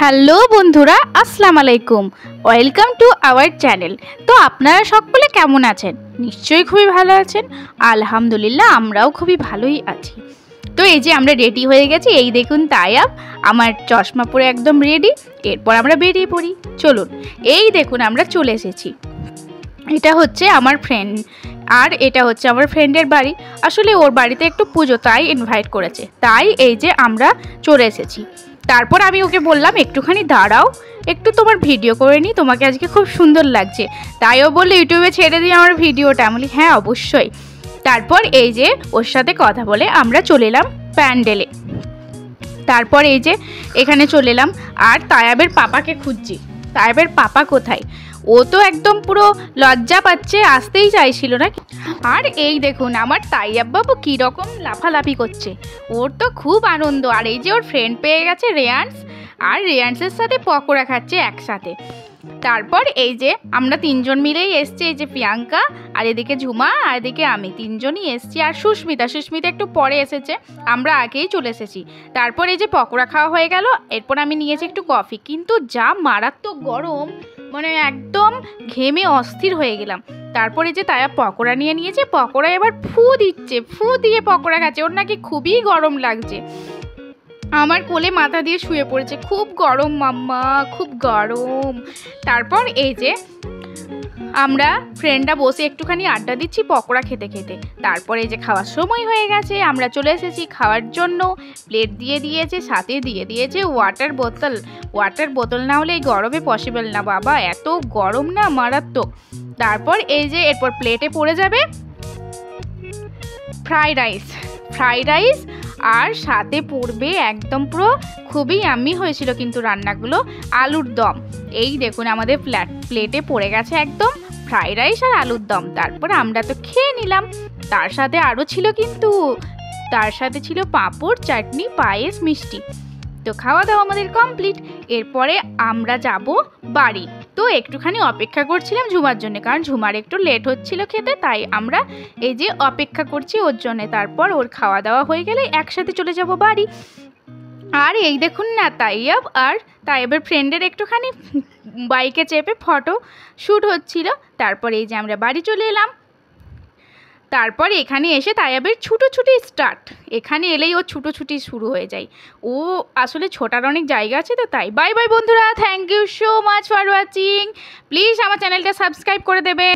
Hello বন্ধুরা, আসসালামু আলাইকুম। Welcome to our channel. তো আপনারা সকলে কেমন আছেন? নিশ্চয়ই খুবই ভালো আছেন। আলহামদুলিল্লাহ, আমরাও খুবই ভালোই আছি। তো এই যে আমরা রেডি হয়ে গেছি, এই দেখুন তায়াব আমার চশমা পরে একদম রেডি। এরপর আমরা বেরিয়ে পড়ি, চলুন। এই দেখুন আমরা চলে এসেছি। এটা হচ্ছে আমার ফ্রেন্ড, আর এটা হচ্ছে আমার ফ্রেন্ডের বাড়ি। আসলে ওর বাড়িতে একটু পুজো, তাই ইনভাইট করেছে, তাই এই যে আমরা চলে এসেছি। তারপর আমি ওকে বললাম একটুখানি দাঁড়াও, একটু তোমার ভিডিও করে নিই, তোমাকে আজকে খুব সুন্দর লাগছে। তাই ও বললো ইউটিউবে ছেড়ে দিই আমার ভিডিওটা। আমি বলি হ্যাঁ অবশ্যই। তারপর এই যে ওর সাথে কথা বলে আমরা চলে এলাম প্যান্ডেলে। তারপর এই যে এখানে চলে এলাম, আর তায়াবের পাপাকে খুঁজছি। তায়াবের পাপা কোথায়? ও তো একদম পুরো লজ্জা পাচ্ছে, আসতেই চাইছিল না। আর এই দেখুন আমার তাইয়াব বাবু কীরকম লাফালাফি করছে, ওর তো খুব আনন্দ। আর এই যে ওর ফ্রেন্ড পেয়ে গেছে রেয়ান্স, আর রেয়ান্সের সাথে পকোড়া খাচ্ছে একসাথে। তারপর এই যে আমরা তিনজন মিলেই এসছি, এই যে প্রিয়াঙ্কা, আর এদিকে ঝুমা, আর এদিকে আমি, তিনজনই এসছি। আর সুস্মিতা একটু পরে এসেছে, আমরা আগেই চলে এসেছি। তারপর এই যে পকোড়া খাওয়া হয়ে গেল, এরপর আমি নিয়েছি একটু কফি। কিন্তু যা মারাত্মক গরম, মানে একদম ঘেমে অস্থির হয়ে গেলাম। তারপরে যে তায়া পকোড়া নিয়ে নিয়েছে, পকোড়া এবার ফু দিচ্ছে, ফু দিয়ে পকোড়া খাচ্ছে। ওর নাকি খুবই গরম লাগছে। আমার কোলে মাথা দিয়ে শুয়ে পড়েছে, খুব গরম মাম্মা, খুব গরম। তারপর এই যে আমরা ফ্রেন্ডরা বসে একটুখানি আড্ডা দিচ্ছি পকোড়া খেতে খেতে। তারপরে এই যে খাওয়ার সময় হয়ে গেছে, আমরা চলে এসেছি খাওয়ার জন্য। প্লেট দিয়ে দিয়েছে, সাথে দিয়ে দিয়েছে ওয়াটার বোতল। ওয়াটার বোতল না হলে এই গরমে পসিবল না বাবা, এত গরম না মারাত্মক। তারপর এই যে এরপর প্লেটে পড়ে যাবে ফ্রাইড রাইস, আর সাথে পড়বে একদম পুরো খুবই ইয়াম্মি হয়েছিল কিন্তু রান্নাগুলো, আলুর দম। এই দেখুন আমাদের প্লেটে পড়ে গেছে একদম ফ্রাইড রাইস আর আলুর দম। তারপর আমরা তো খেয়ে নিলাম। তার সাথে আরও ছিল, কিন্তু তার সাথে ছিল পাঁপড়, চাটনি, পায়েস, মিষ্টি। তো খাওয়া দাওয়া আমাদের কমপ্লিট। এরপরে আমরা যাব বাড়ি। তো একটুখানি অপেক্ষা করছিলাম ঝুমার জন্য, কারণ ঝুমার একটু লেট হচ্ছিল খেতে, তাই আমরা এই যে অপেক্ষা করছি ওর জন্য। তারপর ওর খাওয়া দাওয়া হয়ে গেলে একসাথে চলে যাব বাড়ি। আর এই দেখুন না তাইয়াব আর তাইয়াবের ফ্রেন্ডের একটুখানি বাইকে চেপে ফটো শ্যুট হচ্ছিল। তারপর এই যে আমরা বাড়ি চলে এলাম। তারপর এখানে এসে তাইয়াবের ছুটোছুটি স্টার্ট। এখানে এলেই ও ছুটোছুটি শুরু হয়ে যায়। ও আসলে ছোটার অনেক জায়গা আছে, তো তাই। বাই বাই বন্ধুরা, thank you so much for watching. Please আমার চ্যানেলটা সাবস্ক্রাইব করে দেবে।